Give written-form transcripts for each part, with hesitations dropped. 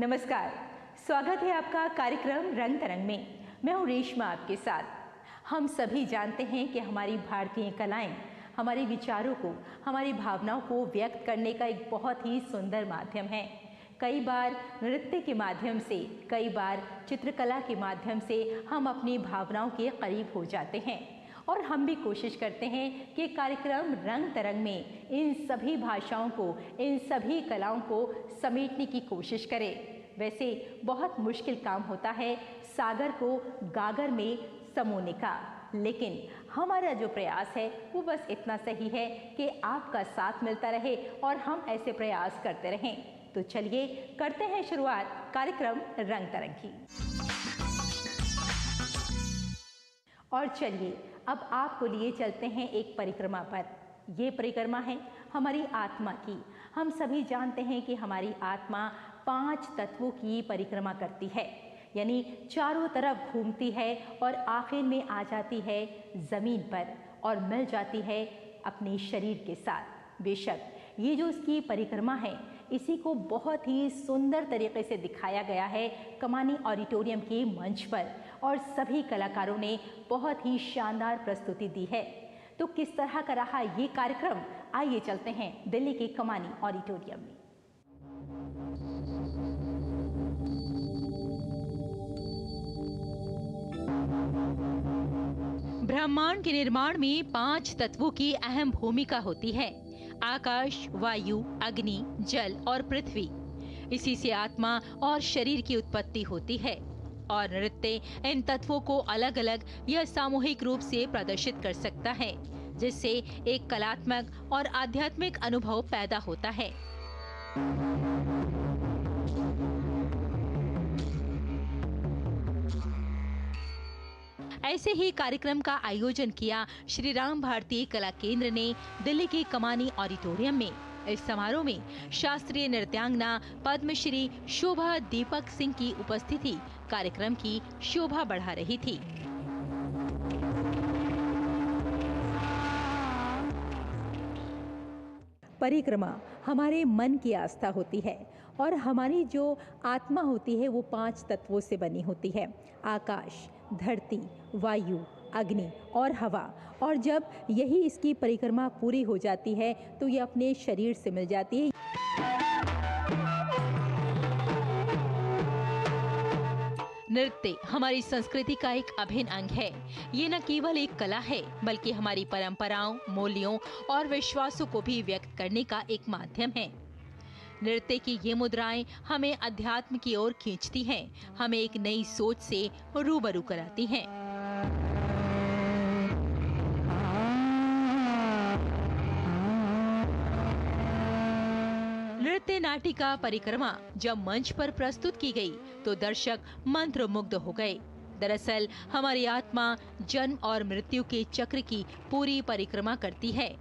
नमस्कार, स्वागत है आपका कार्यक्रम रंग तरंग में। मैं हूँ रेशमा आपके साथ। हम सभी जानते हैं कि हमारी भारतीय कलाएं हमारे विचारों को, हमारी भावनाओं को व्यक्त करने का एक बहुत ही सुंदर माध्यम है। कई बार नृत्य के माध्यम से, कई बार चित्रकला के माध्यम से हम अपनी भावनाओं के करीब हो जाते हैं और हम भी कोशिश करते हैं कि कार्यक्रम रंग तरंग में इन सभी भाषाओं को, इन सभी कलाओं को समेटने की कोशिश करें। वैसे बहुत मुश्किल काम होता है सागर को गागर में समोने का, लेकिन हमारा जो प्रयास है वो बस इतना सही है कि आपका साथ मिलता रहे और हम ऐसे प्रयास करते रहें। तो चलिए करते हैं शुरुआत कार्यक्रम रंग तरंग की। और चलिए अब आपको लिए चलते हैं एक परिक्रमा पर। ये परिक्रमा है हमारी आत्मा की। हम सभी जानते हैं कि हमारी आत्मा 5 तत्वों की परिक्रमा करती है, यानी चारों तरफ घूमती है और आखिर में आ जाती है ज़मीन पर और मिल जाती है अपने शरीर के साथ। बेशक ये जो इसकी परिक्रमा है, इसी को बहुत ही सुंदर तरीके से दिखाया गया है कमानी ऑडिटोरियम के मंच पर और सभी कलाकारों ने बहुत ही शानदार प्रस्तुति दी है। तो किस तरह का रहा ये कार्यक्रम, आइए चलते हैं दिल्ली के कमानी ऑडिटोरियम में। ब्रह्मांड के निर्माण में 5 तत्वों की अहम भूमिका होती है। आकाश, वायु, अग्नि, जल और पृथ्वी। इसी से आत्मा और शरीर की उत्पत्ति होती है और नृत्य इन तत्वों को अलग अलग या सामूहिक रूप से प्रदर्शित कर सकता है, जिससे एक कलात्मक और आध्यात्मिक अनुभव पैदा होता है। ऐसे ही कार्यक्रम का आयोजन किया श्री राम भारतीय कला केंद्र ने दिल्ली के कमानी ऑडिटोरियम में। इस समारोह में शास्त्रीय नृत्यांगना पद्मश्री शोभा दीपक सिंह की उपस्थिति कार्यक्रम की शोभा बढ़ा रही थी। परिक्रमा हमारे मन की आस्था होती है और हमारी जो आत्मा होती है वो 5 तत्वों से बनी होती है। आकाश, धरती, वायु, अग्नि और हवा। और जब यही इसकी परिक्रमा पूरी हो जाती है तो ये अपने शरीर से मिल जाती है। नृत्य हमारी संस्कृति का एक अभिन्न अंग है। ये न केवल एक कला है, बल्कि हमारी परंपराओं, मूल्यों और विश्वासों को भी व्यक्त करने का एक माध्यम है। नृत्य की ये मुद्राएं हमें अध्यात्म की ओर खींचती हैं, हमें एक नई सोच से रूबरू कराती हैं। नृत्य नाटिका परिक्रमा जब मंच पर प्रस्तुत की गई तो दर्शक मंत्रमुग्ध हो गए। दरअसल हमारी आत्मा जन्म और मृत्यु के चक्र की पूरी परिक्रमा करती है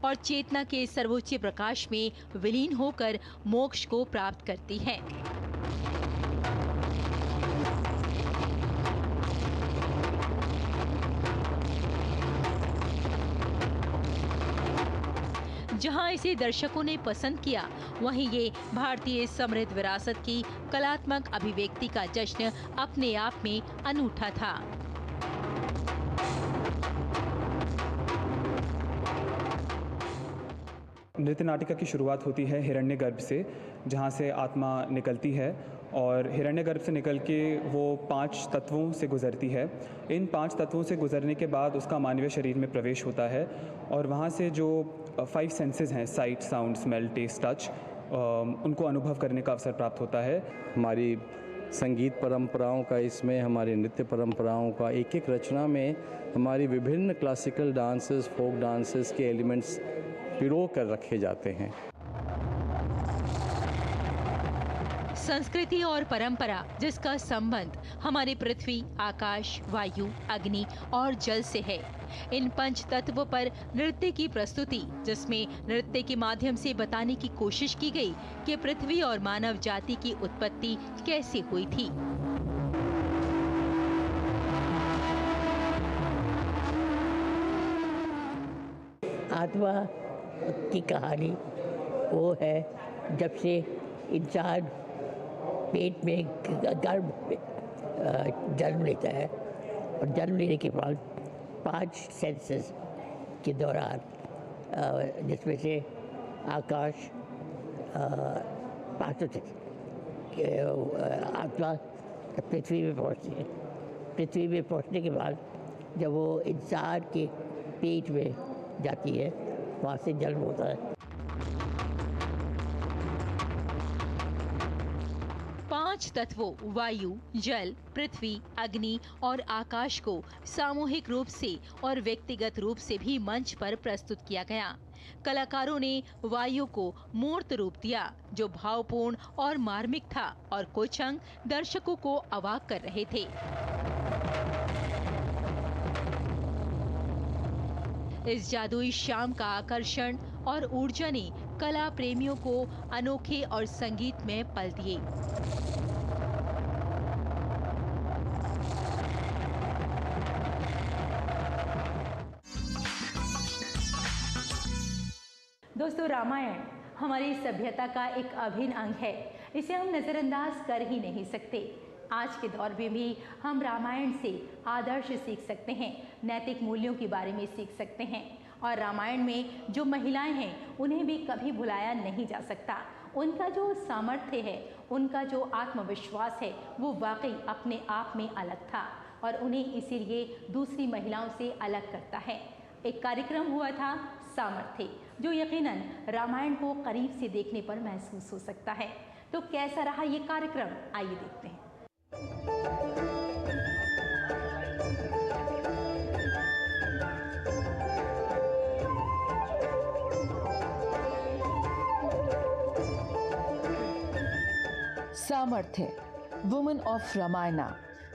और चेतना के सर्वोच्च प्रकाश में विलीन होकर मोक्ष को प्राप्त करती है। जहां इसे दर्शकों ने पसंद किया, वहीं ये भारतीय समृद्ध विरासत की कलात्मक अभिव्यक्ति का जश्न अपने आप में अनूठा था। नृत्य नाटिका की शुरुआत होती है हिरण्यगर्भ से, जहाँ से आत्मा निकलती है और हिरण्यगर्भ से निकल के वो 5 तत्वों से गुजरती है। इन 5 तत्वों से गुजरने के बाद उसका मानवीय शरीर में प्रवेश होता है और वहाँ से जो 5 सेंसेस हैं, sight, sound, smell, taste, touch, उनको अनुभव करने का अवसर प्राप्त होता है। हमारी संगीत परंपराओं का, इसमें हमारी नृत्य परंपराओं का एक एक रचना में हमारी विभिन्न क्लासिकल डांसेस, फोक डांसेस के एलिमेंट्स पिरो कर रखे जाते हैं। संस्कृति और परंपरा जिसका संबंध हमारी पृथ्वी, आकाश, वायु, अग्नि और जल से है। इन 5 तत्वों पर नृत्य की प्रस्तुति, जिसमें नृत्य के माध्यम से बताने की कोशिश की गई कि पृथ्वी और मानव जाति की उत्पत्ति कैसे हुई थी। आत्मा की कहानी वो है जब से इंसान पेट में गर्भ में जन्म लेता है और जन्म लेने के बाद 5 सेंसेस के दौरान जिसमें से आकाश, आत्मा पृथ्वी में पहुँचती है। पृथ्वी में पहुँचने के बाद जब वो इंसान के पेट में जाती है, वहाँ से जन्म होता है। 5 तत्वों वायु, जल, पृथ्वी, अग्नि और आकाश को सामूहिक रूप से और व्यक्तिगत रूप से भी मंच पर प्रस्तुत किया गया। कलाकारों ने वायु को मूर्त रूप दिया जो भावपूर्ण और मार्मिक था और कुछ अंग दर्शकों को अवाक कर रहे थे। इस जादुई शाम का आकर्षण और ऊर्जा ने कला प्रेमियों को अनोखे और संगीतमय पल दिए। दोस्तों, रामायण हमारी सभ्यता का एक अभिन्न अंग है। इसे हम नज़रअंदाज कर ही नहीं सकते। आज के दौर में भी हम रामायण से आदर्श सीख सकते हैं, नैतिक मूल्यों के बारे में सीख सकते हैं और रामायण में जो महिलाएं हैं उन्हें भी कभी भुलाया नहीं जा सकता। उनका जो सामर्थ्य है, उनका जो आत्मविश्वास है, वो वाकई अपने आप में अलग था और उन्हें इसीलिए दूसरी महिलाओं से अलग करता है। एक कार्यक्रम हुआ था सामर्थ्य, जो यकीनन रामायण को करीब से देखने पर महसूस हो सकता है। तो कैसा रहा ये कार्यक्रम, आइए देखते हैं। सामर्थ्य, women of Ramayana.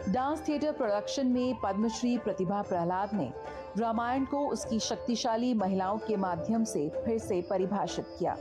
Dance theatre production में पद्मश्री प्रतिभा प्रहलाद ने रामायण को उसकी शक्तिशाली महिलाओं के माध्यम से फिर से परिभाषित किया।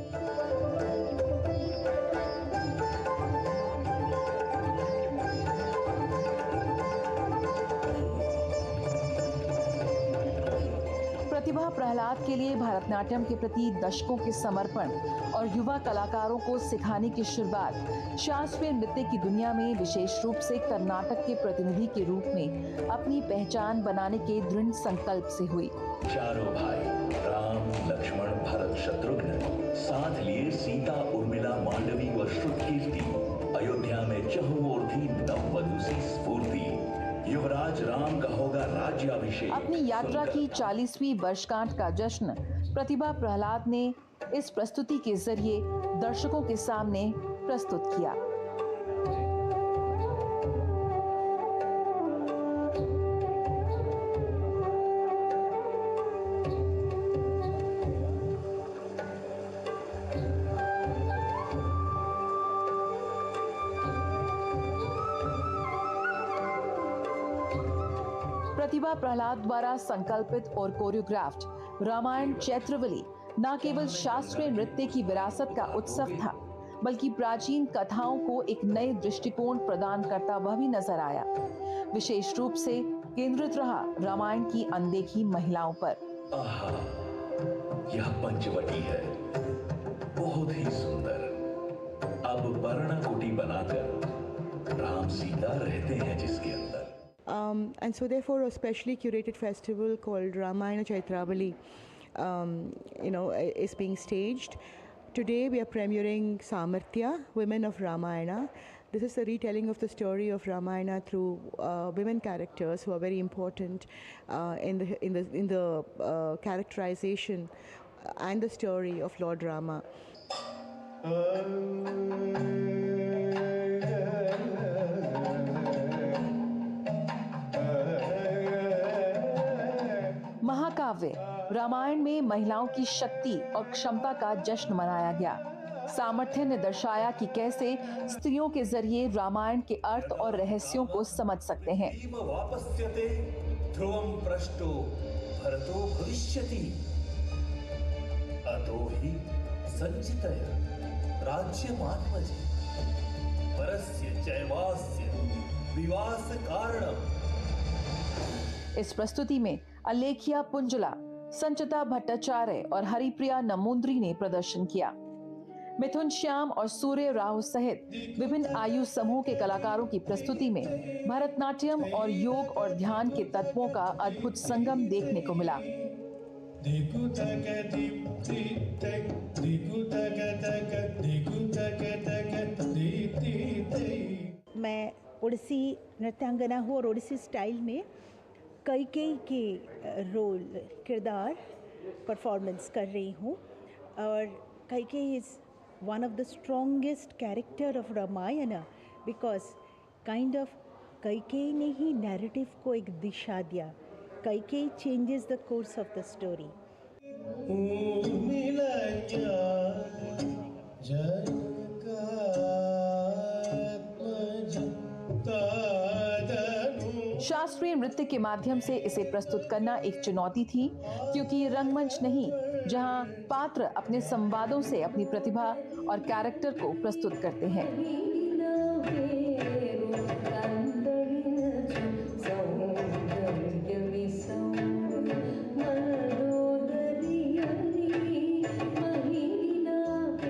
प्रतिभा प्रहलाद के लिए भरतनाट्यम के प्रति दशकों के समर्पण और युवा कलाकारों को सिखाने की शुरुआत शास्त्रीय नृत्य की दुनिया में विशेष रूप से कर्नाटक के प्रतिनिधि के रूप में अपनी पहचान बनाने के दृढ़ संकल्प से हुई। चारों भाई राम, लक्ष्मण, भरत, शत्रुघ्न साथ लिए सीता, उर्मिला, मांडवी व श्रुतकीर्ति अयोध्या में चहुओर थी नववधु सी स्फूर्ति। युवराज राम का होगा राज्याभिषेक। अपनी यात्रा की 40वीं वर्षगांठ का जश्न प्रतिभा प्रहलाद ने इस प्रस्तुति के जरिए दर्शकों के सामने प्रस्तुत किया। प्रतिभा प्रहलाद द्वारा संकल्पित और कोरियोग्राफ्ड रामायण चैत्रवली न केवल शास्त्रीय नृत्य की विरासत का उत्सव था, बल्कि प्राचीन कथाओं को एक नए दृष्टिकोण प्रदान करता हुआ भी नजर आया। विशेष रूप से केंद्रित रहा रामायण की अनदेखी महिलाओं पर। आहा, यह पंचवटी है, बहुत ही सुंदर। अब पर्णकुटी बनाकर राम सीता रहते हैं जिसके अंदर। And so therefore a specially curated festival called Ramayana Chaitravali is being staged. Today we are premiering Samarthya, Women of Ramayana. This is a retelling of the story of Ramayana through women characters who are very important in the characterization and the story of Lord Rama. महाकाव्य रामायण में महिलाओं की शक्ति और क्षमता का जश्न मनाया गया। सामर्थ्य ने दर्शाया कि कैसे स्त्रियों के जरिए रामायण के अर्थ और रहस्यों को समझ सकते हैं। ध्रुवं पृष्टो भरतो भविष्यति अतो हि संचितय राज्यमात्मजे परस्य चैवास्य विवास कारणम्। इस प्रस्तुति में अलेखिया पुंजला, संचिता भट्टाचार्य और हरिप्रिया नमूंद्री ने प्रदर्शन किया। मिथुन श्याम और सूर्य राहु सहित विभिन्न आयु समूह के कलाकारों की प्रस्तुति में भरतनाट्यम और योग और ध्यान के तत्वों का अद्भुत संगम देखने को मिला। मैं ओडिसी नृत्यांगना हूँ और ओडिसी स्टाइल में कैकेयी के रोल किरदार परफॉर्मेंस कर रही हूँ। और Kaikeyi is one of the strongest character of Ramayana because kind of Kaikeyi ने ही नैरेटिव को एक दिशा दिया। Kaikeyi changes the course of the story. शास्त्रीय नृत्य के माध्यम से इसे प्रस्तुत करना एक चुनौती थी, क्योंकि ये रंगमंच नहीं जहां पात्र अपने संवादों से अपनी प्रतिभा और कैरेक्टर को प्रस्तुत करते हैं।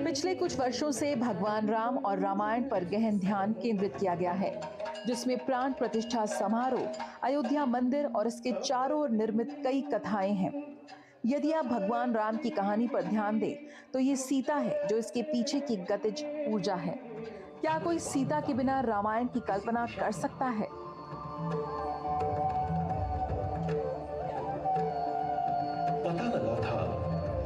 पिछले कुछ वर्षों से भगवान राम और रामायण पर गहन ध्यान केंद्रित किया गया है, जिसमें प्राण प्रतिष्ठा समारोह, अयोध्या मंदिर और इसके चारों ओर निर्मित कई कथाएं हैं। यदि आप भगवान राम की कहानी पर ध्यान दें तो ये सीता है जो इसके पीछे की गतिज ऊर्जा है। क्या कोई सीता के बिना रामायण की कल्पना कर सकता है? पता लगा था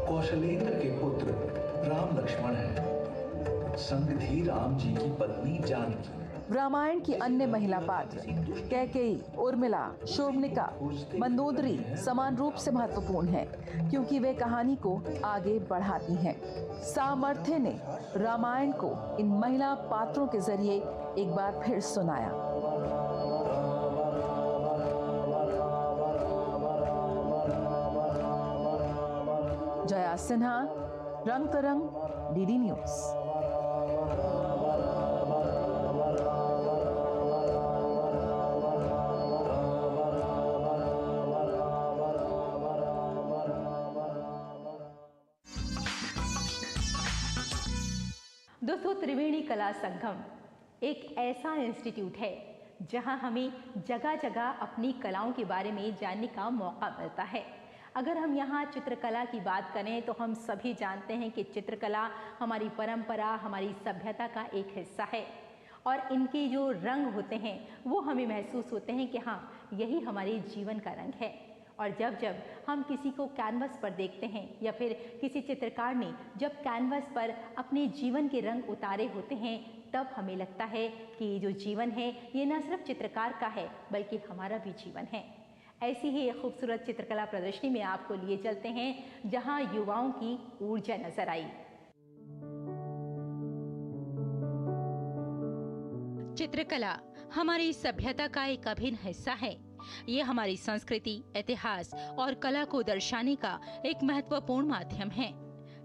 कौशलेंद्र के पुत्र राम लक्ष्मण हैं। संग थी राम जी की पत्नी जानकी। रामायण की अन्य महिला पात्र कैकेयी, उर्मिला, शोभनिका, मंदोदरी समान रूप से महत्वपूर्ण हैं, क्योंकि वे कहानी को आगे बढ़ाती हैं। सामर्थ्य ने रामायण को इन महिला पात्रों के जरिए एक बार फिर सुनाया। जया सिन्हा, रंग तरंग, डीडी न्यूज। दोस्तों, त्रिवेणी कला संगम एक ऐसा इंस्टीट्यूट है जहां हमें जगह जगह अपनी कलाओं के बारे में जानने का मौका मिलता है। अगर हम यहाँ चित्रकला की बात करें तो हम सभी जानते हैं कि चित्रकला हमारी परंपरा, हमारी सभ्यता का एक हिस्सा है और इनके जो रंग होते हैं वो हमें महसूस होते हैं कि हाँ, यही हमारे जीवन का रंग है। और जब जब हम किसी को कैनवस पर देखते हैं या फिर किसी चित्रकार ने जब कैनवस पर अपने जीवन के रंग उतारे होते हैं, तब हमें लगता है कि ये जो जीवन है ये न सिर्फ चित्रकार का है बल्कि हमारा भी जीवन है। ऐसी ही एक खूबसूरत चित्रकला प्रदर्शनी में आपको लिए चलते हैं जहां युवाओं की ऊर्जा नजर आई। चित्रकला हमारी सभ्यता का एक अभिन्न हिस्सा है। ये हमारी संस्कृति, इतिहास और कला को दर्शाने का एक महत्वपूर्ण माध्यम है।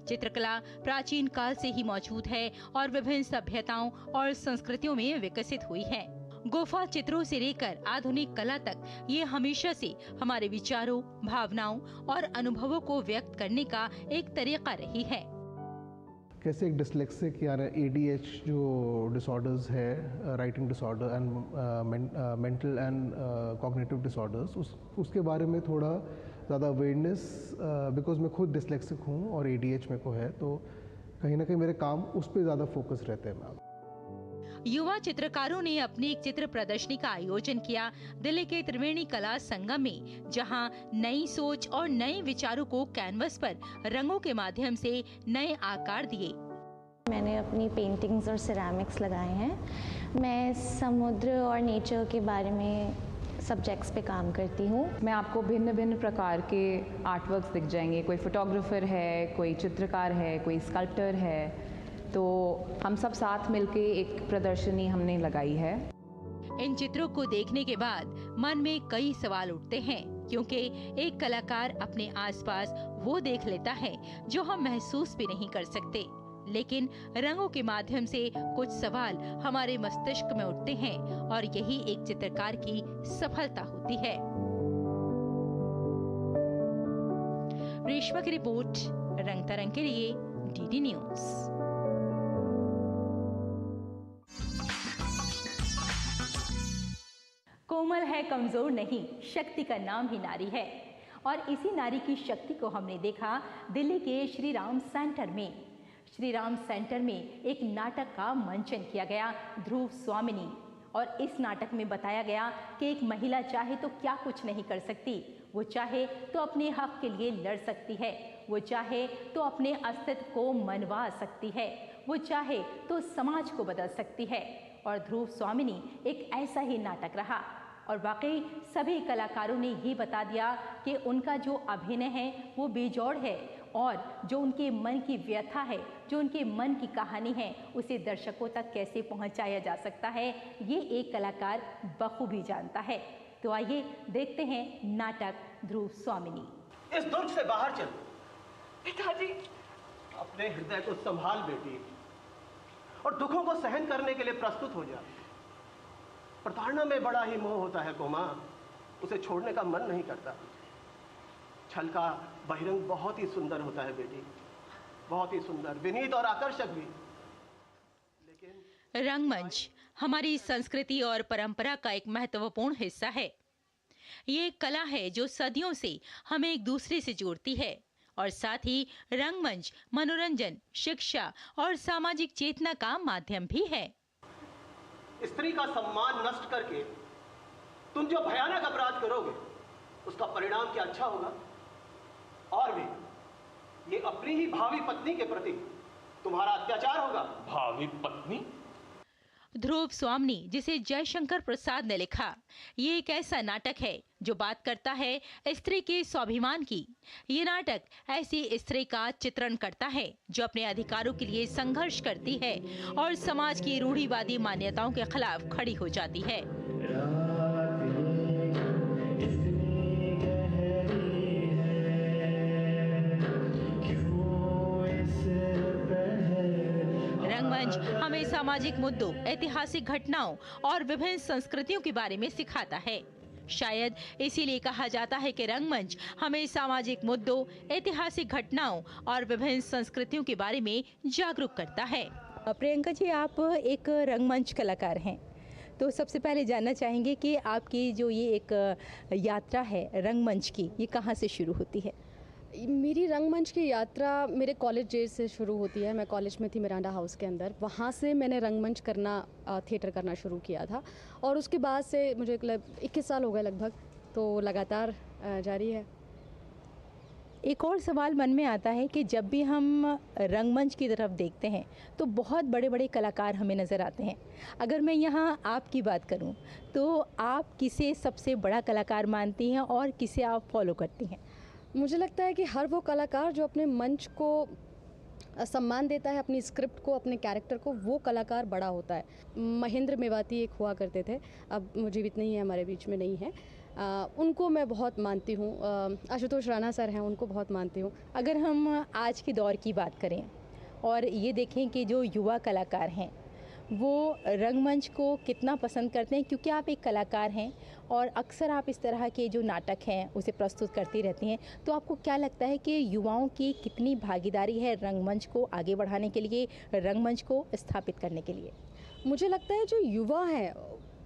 चित्रकला प्राचीन काल से ही मौजूद है और विभिन्न सभ्यताओं और संस्कृतियों में विकसित हुई है। गुफा चित्रों से लेकर आधुनिक कला तक ये हमेशा से हमारे विचारों, भावनाओं और अनुभवों को व्यक्त करने का एक तरीका रही है। कैसे एक डिस्लेक्सिक यानी ADH जो डिसऑर्डर्स है, writing disorder and mental and cognitive disorders, उसके बारे में थोड़ा ज़्यादा अवेयरनेस, बिकॉज मैं खुद डिस्लेक्सिक हूँ और ADH मेरे को है, तो कहीं ना कहीं मेरे काम उस पर ज़्यादा फोकस रहते हैं। मैम, युवा चित्रकारों ने अपनी एक चित्र प्रदर्शनी का आयोजन किया दिल्ली के त्रिवेणी कला संगम में, जहां नई सोच और नए विचारों को कैनवस पर रंगों के माध्यम से नए आकार दिए। मैंने अपनी पेंटिंग्स और सिरेमिक्स लगाए हैं। मैं समुद्र और नेचर के बारे में सब्जेक्ट्स पे काम करती हूँ। मैं आपको भिन्न भिन्न प्रकार के आर्टवर्क्स दिख जाएंगे। कोई फोटोग्राफर है, कोई चित्रकार है, कोई स्कल्प्टर है, तो हम सब साथ मिलके एक प्रदर्शनी हमने लगाई है। इन चित्रों को देखने के बाद मन में कई सवाल उठते हैं, क्योंकि एक कलाकार अपने आसपास वो देख लेता है जो हम महसूस भी नहीं कर सकते, लेकिन रंगों के माध्यम से कुछ सवाल हमारे मस्तिष्क में उठते हैं और यही एक चित्रकार की सफलता होती है। रेशमा की रिपोर्ट, रंग तरंग के लिए DD न्यूज। कमज़ोर नहीं, शक्ति का नाम ही नारी है। और इसी नारी की शक्ति को हमने देखा दिल्ली के श्री राम सेंटर में। श्री राम सेंटर में एक नाटक का मंचन किया गया, ध्रुव स्वामिनी। और इस नाटक में बताया गया कि एक महिला चाहे तो क्या कुछ नहीं कर सकती। वो चाहे तो अपने हक के लिए लड़ सकती है, वो चाहे तो अपने अस्तित्व को मनवा सकती है, वो चाहे तो समाज को बदल सकती है। और ध्रुव स्वामिनी एक ऐसा ही नाटक रहा। और वाकई सभी कलाकारों ने ये बता दिया कि उनका जो अभिनय है वो बेजोड़ है, और जो उनके मन की व्यथा है, जो उनके मन की कहानी है, उसे दर्शकों तक कैसे पहुंचाया जा सकता है, ये एक कलाकार बखूबी जानता है। तो आइए देखते हैं नाटक ध्रुव स्वामिनी। इस दुर्ग से बाहर चल। पिताजी, अपने हृदय को संभाल बेटी, और दुखों को सहन करने के लिए प्रस्तुत हो जा। प्रताड़ना में बड़ा ही मोह होता है कोमा, उसे छोड़ने का मन नहीं करता। छल का बहिरंग बहुत ही सुंदर होता है बेटी, बहुत ही सुंदर, विनीत और आकर्षक भी। लेकिन रंगमंच हमारी संस्कृति और परंपरा का एक महत्वपूर्ण हिस्सा है। ये एक कला है जो सदियों से हमें एक दूसरे से जोड़ती है, और साथ ही रंगमंच मनोरंजन, शिक्षा और सामाजिक चेतना का माध्यम भी है। स्त्री का सम्मान नष्ट करके तुम जो भयानक अपराध करोगे, उसका परिणाम क्या अच्छा होगा। और भी ये अपनी ही भावी पत्नी के प्रति तुम्हारा अत्याचार होगा। भावी पत्नी? ध्रुव स्वामिनी, जिसे जयशंकर प्रसाद ने लिखा, ये एक ऐसा नाटक है जो बात करता है स्त्री के स्वाभिमान की। ये नाटक ऐसी स्त्री का चित्रण करता है जो अपने अधिकारों के लिए संघर्ष करती है और समाज की रूढ़िवादी मान्यताओं के खिलाफ खड़ी हो जाती है। रंगमंच हमें सामाजिक मुद्दों, ऐतिहासिक घटनाओं और विभिन्न संस्कृतियों के बारे में सिखाता है। शायद इसीलिए कहा जाता है कि रंगमंच हमें सामाजिक मुद्दों, ऐतिहासिक घटनाओं और विभिन्न संस्कृतियों के बारे में जागरूक करता है। प्रियंका जी, आप एक रंगमंच कलाकार हैं, तो सबसे पहले जानना चाहेंगे कि आपकी जो ये एक यात्रा है रंगमंच की, ये कहाँ से शुरू होती है? मेरी रंगमंच की यात्रा मेरे कॉलेज डेज से शुरू होती है। मैं कॉलेज में थी मिरांडा हाउस के अंदर, वहाँ से मैंने रंगमंच करना, थिएटर करना शुरू किया था। और उसके बाद से मुझे 21 साल हो गए लगभग, तो लगातार जारी है। एक और सवाल मन में आता है कि जब भी हम रंगमंच की तरफ देखते हैं तो बहुत बड़े बड़े कलाकार हमें नज़र आते हैं। अगर मैं यहाँ आपकी बात करूँ तो आप किसे सबसे बड़ा कलाकार मानती हैं और किसे आप फॉलो करती हैं? मुझे लगता है कि हर वो कलाकार जो अपने मंच को सम्मान देता है, अपनी स्क्रिप्ट को, अपने कैरेक्टर को, वो कलाकार बड़ा होता है। महेंद्र मेवाती एक हुआ करते थे, अब जीवित नहीं है, हमारे बीच में नहीं है। उनको मैं बहुत मानती हूँ। आशुतोष राणा सर हैं, उनको बहुत मानती हूँ। अगर हम आज के दौर की बात करें और ये देखें कि जो युवा कलाकार हैं वो रंगमंच को कितना पसंद करते हैं, क्योंकि आप एक कलाकार हैं और अक्सर आप इस तरह के जो नाटक हैं उसे प्रस्तुत करती रहती हैं, तो आपको क्या लगता है कि युवाओं की कितनी भागीदारी है रंगमंच को आगे बढ़ाने के लिए, रंगमंच को स्थापित करने के लिए? मुझे लगता है जो युवा हैं,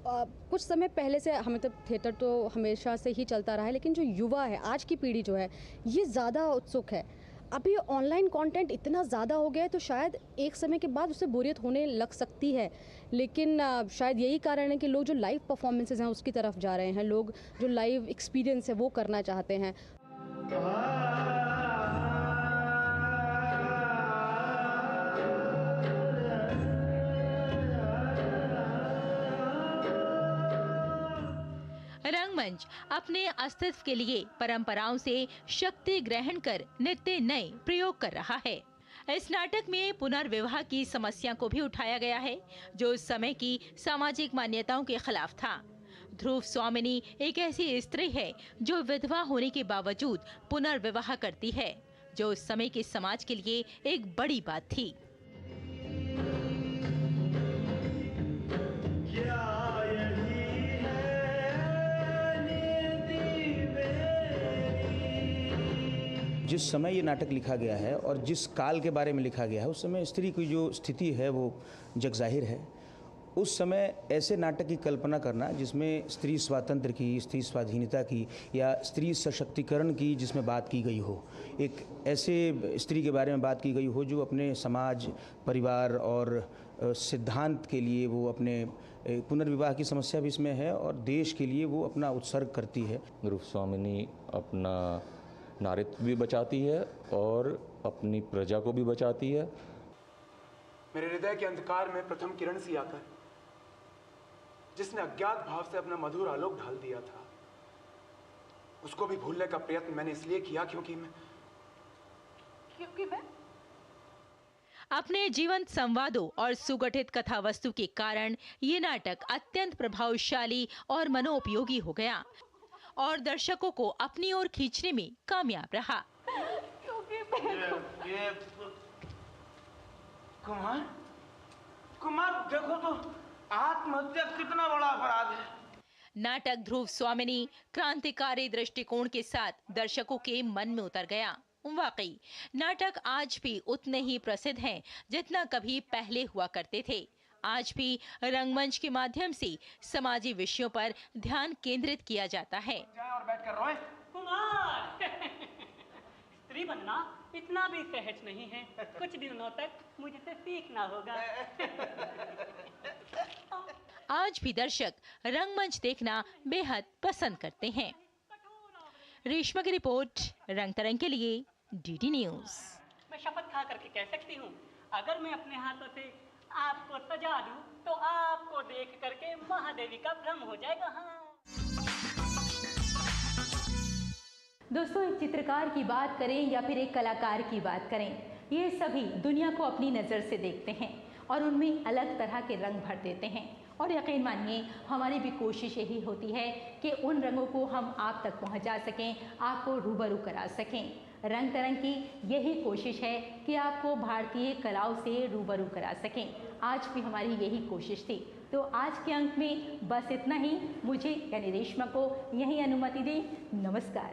कुछ समय पहले से, हमें तो थिएटर तो हमेशा से ही चलता रहा है, लेकिन जो युवा है, आज की पीढ़ी जो है, ये ज़्यादा उत्सुक है। अभी ऑनलाइन कंटेंट इतना ज़्यादा हो गया है तो शायद एक समय के बाद उसे बोरियत होने लग सकती है, लेकिन शायद यही कारण है कि लोग जो लाइव परफॉर्मेंसेज हैं उसकी तरफ जा रहे हैं, लोग जो लाइव एक्सपीरियंस है वो करना चाहते हैं। रंगमंच अपने अस्तित्व के लिए परंपराओं से शक्ति ग्रहण कर नित्य नए प्रयोग कर रहा है। इस नाटक में पुनर्विवाह की समस्या को भी उठाया गया है जो उस समय की सामाजिक मान्यताओं के खिलाफ था। ध्रुव स्वामिनी एक ऐसी स्त्री है जो विधवा होने के बावजूद पुनर्विवाह करती है, जो उस समय के समाज के लिए एक बड़ी बात थी। जिस समय ये नाटक लिखा गया है और जिस काल के बारे में लिखा गया है, उस समय स्त्री की जो स्थिति है वो जगजाहिर है। उस समय ऐसे नाटक की कल्पना करना जिसमें स्त्री स्वातंत्र की, स्त्री स्वाधीनता की या स्त्री सशक्तिकरण की जिसमें बात की गई हो, एक ऐसे स्त्री के बारे में बात की गई हो जो अपने समाज, परिवार और सिद्धांत के लिए वो अपने पुनर्विवाह की समस्या भी इसमें है और देश के लिए वो अपना उत्सर्ग करती है। रूपस्वामिनी अपना नारित्व भी बचाती है और अपनी प्रजा को भी बचाती है। मेरे हृदय के अंधकार में प्रथम किरण सी आकर जिसने अज्ञात भाव से अपना मधुर आलोक ढाल दिया था, उसको भी भूलने का प्रयत्न मैंने इसलिए किया क्योंकि मैं अपने जीवंत संवादों और सुगठित कथा वस्तु के कारण ये नाटक अत्यंत प्रभावशाली और मनोपयोगी हो गया और दर्शकों को अपनी ओर खींचने में कामयाब रहा। कुमार देखो तो आत्महत्या कितना बड़ा अपराध है। नाटक ध्रुव स्वामिनी क्रांतिकारी दृष्टिकोण के साथ दर्शकों के मन में उतर गया। वाकई नाटक आज भी उतने ही प्रसिद्ध हैं जितना कभी पहले हुआ करते थे। आज भी रंगमंच के माध्यम से समाजी विषयों पर ध्यान केंद्रित किया जाता है। और बैठ कर रोए। कुमार स्त्री बनना इतना भी सहज नहीं है, कुछ दिनों तक मुझसे सीखना होगा। आज भी दर्शक रंगमंच देखना बेहद पसंद करते हैं। रेशमा की रिपोर्ट, रंग तरंग के लिए डीडी न्यूज। मैं शपथ खा करके कह सकती हूँ, अगर मैं अपने हाथों से आपको सजा दूं, तो आपको देख करके महादेवी का भ्रम हो जाएगा। हाँ दोस्तों, एक चित्रकार की बात करें या फिर एक कलाकार की बात करें, ये सभी दुनिया को अपनी नज़र से देखते हैं और उनमें अलग तरह के रंग भर देते हैं। और यकीन मानिए, हमारी भी कोशिश यही होती है कि उन रंगों को हम आप तक पहुंचा सकें, आपको रूबरू करा सकें। रंग तरंग की यही कोशिश है कि आपको भारतीय कलाओं से रूबरू करा सकें। आज भी हमारी यही कोशिश थी। तो आज के अंक में बस इतना ही। मुझे यानी रेशमा को यही अनुमति दें। नमस्कार।